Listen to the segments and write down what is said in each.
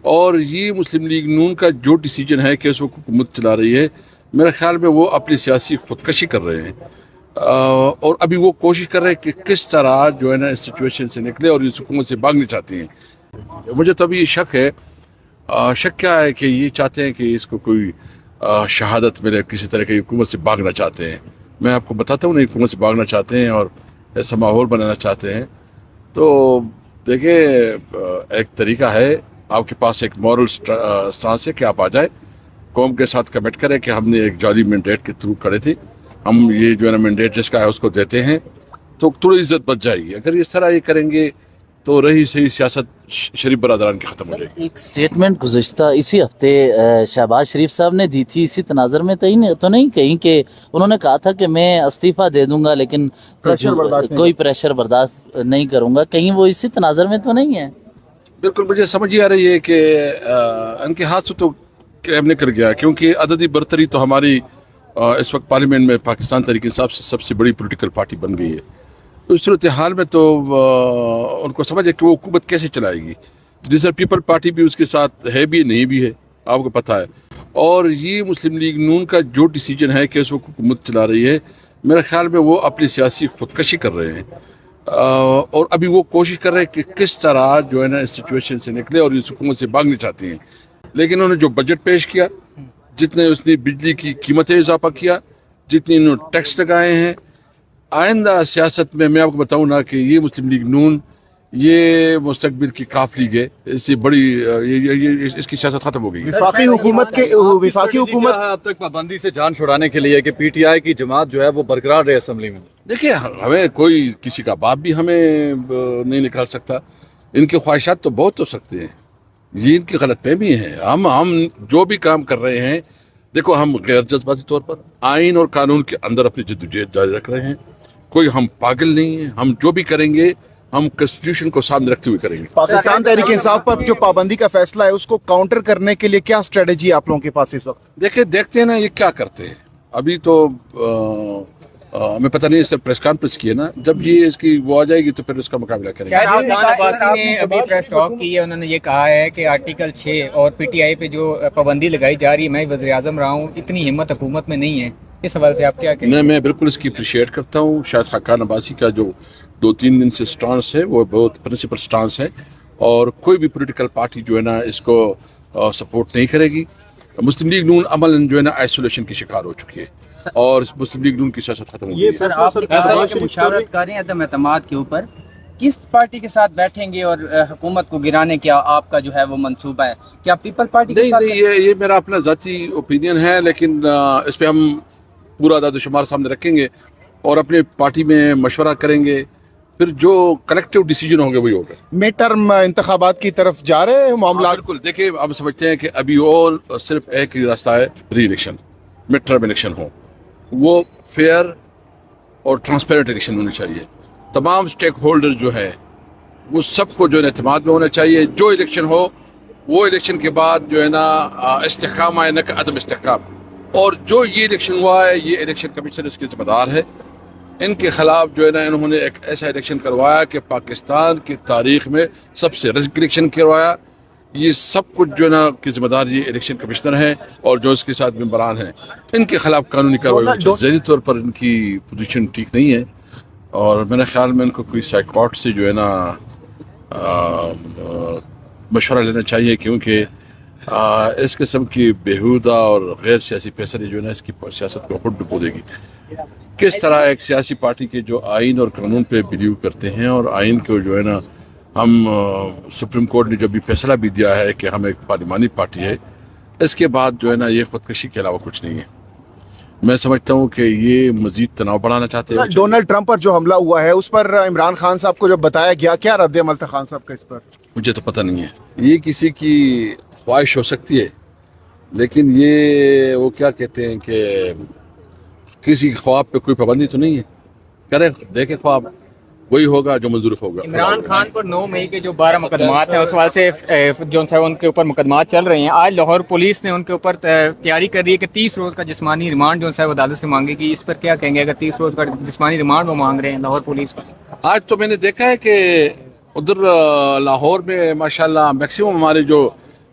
اور یہ مسلم لیگ نون کا جو ڈیسیجن ہے کہ اس وقت حکومت چلا رہی ہے، میرے خیال میں وہ اپنی سیاسی خودکشی کر رہے ہیں، اور ابھی وہ کوشش کر رہے ہیں کہ کس طرح جو ہے نا اس سچویشن سے نکلے، اور اس حکومت سے بھاگنا چاہتے ہیں۔ مجھے تو ابھی یہ شک ہے، شک کیا ہے کہ یہ چاہتے ہیں کہ اس کو کوئی شہادت ملے، کسی طرح کی حکومت سے بھاگنا چاہتے ہیں۔ میں آپ کو بتاتا ہوں، حکومت سے بھاگنا چاہتے ہیں اور ایسا ماحول بنانا چاہتے ہیں۔ تو دیکھیں، ایک طریقہ ہے، آپ کے پاس ایک مورل سٹانس ہے کہ آپ آ جائیں، قوم کے ساتھ کمٹ کریں کہ ہم نے ایک جعلی مینڈیٹ کے تھرو کھڑے تھے، ہم یہ جو ہے نا مینڈیٹ جس کا ہے اس کو دیتے ہیں، تو تھوڑی عزت بچ جائے گی۔ اگر اس طرح یہ کریں گے تو رہی صحیح سیاست شریف برادران کی ختم ہو جائے گی۔ ایک سٹیٹمنٹ گزشتہ اسی ہفتے شہباز شریف صاحب نے دی تھی اسی تناظر میں، تو نہیں کہیں کہ انہوں نے کہا تھا کہ میں استعفیٰ دے دوں گا لیکن کوئی پریشر برداشت نہیں کروں گا، کہیں وہ اسی تناظر میں تو نہیں ہے؟ بالکل، مجھے سمجھ ہی آ رہی ہے کہ ان کے ہاتھ سے تو کیب نکل گیا، کیونکہ عددی برتری تو ہماری اس وقت پارلیمنٹ میں پاکستان تحریک انصاف سے سب سے بڑی پولیٹیکل پارٹی بن گئی ہے۔ اس صورتحال میں تو ان کو سمجھ ہے کہ وہ حکومت کیسے چلائے گی۔ ریزرو پیپل پارٹی بھی اس کے ساتھ ہے بھی نہیں بھی ہے، آپ کو پتہ ہے۔ اور یہ مسلم لیگ نون کا جو ڈیسیجن ہے کہ اس وقت حکومت چلا رہی ہے، میرے خیال میں وہ اپنی سیاسی خودکشی کر رہے ہیں، اور ابھی وہ کوشش کر رہے ہیں کہ کس طرح جو ہے نا اس سچویشن سے نکلے، اور اس حکومت سے بھاگنا چاہتے ہیں۔ لیکن انہوں نے جو بجٹ پیش کیا، جتنے اس نے بجلی کی قیمتیں اضافہ کیا، جتنے انہوں نے ٹیکس لگائے ہیں، آئندہ سیاست میں آپ کو بتاؤں نا کہ یہ مسلم لیگ نون یہ مستقبل کی کاف لیگ ہے، اس سے بڑی اس کی سیاست ختم ہو گئی۔ وفاقی حکومت اب تک پابندی سے جان چھڑانے کے لیے کہ پی ٹی آئی کی جماعت جو ہے وہ برقرار رہے اسمبلی میں۔ دیکھیں، ہمیں کوئی کسی کا باپ بھی ہمیں نہیں نکال سکتا، ان کی خواہشات تو بہت ہو سکتے ہیں، یہ ان کی غلط فہمی ہے۔ ہم جو بھی کام کر رہے ہیں، دیکھو، ہم غیر جذباتی طور پر آئین اور قانون کے اندر اپنی جدوجہد جاری رکھ رہے ہیں، کوئی ہم پاگل نہیں ہیں۔ ہم جو بھی کریں گے ہم کنسٹیٹیوشن کو سامنے رکھتے ہوئے کریں گے۔ پاکستان تحریک انصاف پر جو پابندی کا فیصلہ ہے اس کو کاؤنٹر کرنے کے لیے کیا اسٹریٹجی آپ لوگوں کے پاس اس وقت؟ دیکھتے ہیں نا یہ کیا کرتے ہیں۔ ابھی تو ہمیں پتہ نہیں، صرف پریس کانفرنس کی ہے نا، جب یہ اس کی وہ آ جائے گی تو پھر اس کا مقابلہ کریں گے۔ شاہد عباسی نے ابھی پریس ٹاک کی ہے، انہوں نے یہ کہا ہے کہ آرٹیکل 6 اور پی ٹی آئی پہ جو پابندی لگائی جا رہی ہے، میں وزیر اعظم رہا ہوں، اتنی ہمت حکومت میں نہیں ہے۔ اس حوالے سے آپ کیا کہیں گے؟ میں بالکل اس کی اپریشیٹ کرتا ہوں۔ شاید خاقان عباسی کا جو 2-3 دن سے سٹانس ہے وہ بہت پرنسپل سٹانس ہے، اور کوئی بھی پولیٹیکل پارٹی جو ہے نا اس کو سپورٹ نہیں کرے گی۔ مسلم لیگ نون عملاً جو ہے نا آئسولیشن کی شکار ہو چکی ہے، اور مسلم لیگ نون کی سیاست ختم ہو گئی ہے۔ سر، آپ مشاورت کر رہے ہیں عدم اعتماد کے اوپر، کس پارٹی کے ساتھ بیٹھیں گے اور حکومت کو گرانے کیا آپ کا جو ہے وہ منصوبہ ہے؟ کیا پیپل پارٹی کے ساتھ؟ نہیں، یہ میرا اپنا ذاتی اوپینین ہے، لیکن اس پہ ہم پورا اعداد و شمار سامنے رکھیں گے اور اپنے پارٹی میں مشورہ کریں گے، پھر جو کلیکٹیو ڈیسیجن ہوں گے وہی ہوگا۔ مڈ ٹرم انتخابات کی طرف جا رہے ہیں معاملات؟ بالکل، دیکھیں، ہم سمجھتے ہیں کہ ابھی اور صرف ایک ہی راستہ ہے، ری الیکشن، مڈ ٹرم الیکشن ہو، وہ فیئر اور ٹرانسپیرنٹ الیکشن ہونی چاہیے۔ تمام سٹیک ہولڈر جو ہے وہ سب کو جو ہے اعتماد میں ہونا چاہیے۔ جو الیکشن ہو وہ الیکشن کے بعد جو ہے نا استحکام آئے، نہ کہ عدم استحکام۔ اور جو یہ الیکشن ہوا ہے، یہ الیکشن کمیشن اس کے ذمہ دار ہے۔ ان کے خلاف جو ہے نا انہوں نے ایک ایسا الیکشن کروایا کہ پاکستان کی تاریخ میں سب سے رسک الیکشن کروایا۔ یہ سب کچھ جو ہے نا کی ذمہ دار یہ الیکشن کمشنر ہیں اور جو اس کے ساتھ ممبران ہیں، ان کے خلاف قانونی کارروائی ہونی چاہیے۔ ذہنی طور پر ان کی پوزیشن ٹھیک نہیں ہے، اور میرے خیال میں ان کو کوئی سائیکاٹ سے جو ہے نا مشورہ لینا چاہیے، کیونکہ اس قسم کی بیہودہ اور غیر سیاسی فیصلے جو ہے نا اس کی سیاست کو خود ڈبو دے گی۔ کس طرح ایک سیاسی پارٹی کے جو آئین اور قانون پہ بلیو کرتے ہیں، اور آئین کو جو ہے نا ہم سپریم کورٹ نے جب بھی فیصلہ بھی دیا ہے کہ ہم ایک پارلیمانی پارٹی ہے، اس کے بعد جو ہے نا یہ خودکشی کے علاوہ کچھ نہیں ہے۔ میں سمجھتا ہوں کہ یہ مزید تناؤ بڑھانا چاہتے ہیں۔ ڈونلڈ ٹرمپ پر جو حملہ ہوا ہے اس پر عمران خان صاحب کو جب بتایا گیا، کیا رد عمل تھا خان صاحب کا اس پر؟ مجھے تو پتہ نہیں ہے، یہ کسی کی خواہش ہو سکتی ہے، لیکن یہ وہ کیا کہتے ہیں کہ کسی خواب پہ کوئی پابندی تو نہیں ہے، کریں دیکھیں خواب، وہی ہوگا جو منظور ہوگا۔ عمران خان پر 9 مئی کے جو 12 مقدمات ہیں اس حوالے سے جو ہے ان کے اوپر مقدمات چل رہے ہیں۔ آج لاہور پولیس نے ان کے اوپر تیاری کر رہی ہے کہ 30 روز کا جسمانی ریمانڈ جو ہے وہ عدالت سے مانگے گی۔ اس پر کیا کہیں گے اگر 30 روز کا جسمانی ریمانڈ وہ مانگ رہے ہیں لاہور پولیس کا؟ آج تو میں نے دیکھا ہے کہ ادھر لاہور میں ماشاءاللہ میکسیمم ہمارے جو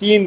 3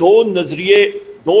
2